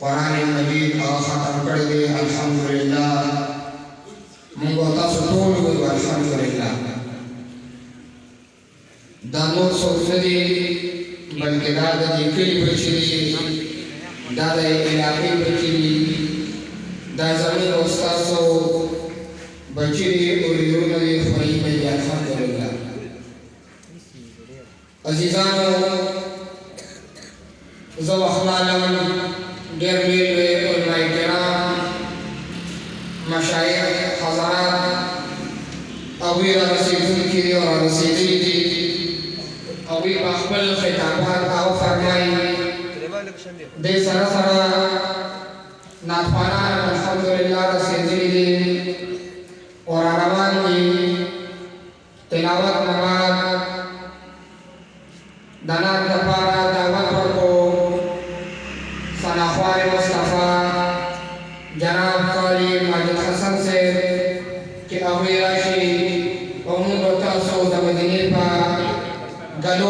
कुरान मजीद का ख़त्म कर दे अल्हम्दुलिल्लाह मुंगो तसतूल हुई अल्हम्दुलिल्लाह दामोद सोचने बल्कि दादा जी कली बचली दादा इलाके बचली दाज़मी उस्तादो बचली और यूनानी फ़री में अल्हम्दुलिल्लाह अज़ीज़ानो ज़वाख़लालम डेरबील उलमाए किराम मशाइख़ हज़रात अवीर रसीदुल की और रसीदी अवीर अक़बल ख़िताबात आओ फरमाई दे सरा सरा नाथवाना अल्हम्दुलिल्लाह रसीदी और अरमान जी तिलावत नमाज दाना दफारा दावत को सनाफ़ार मुस्तफ़ा जनाब कारी माजिद हसन से कि अवीराशी उम्र तासो दमदनी पा गलो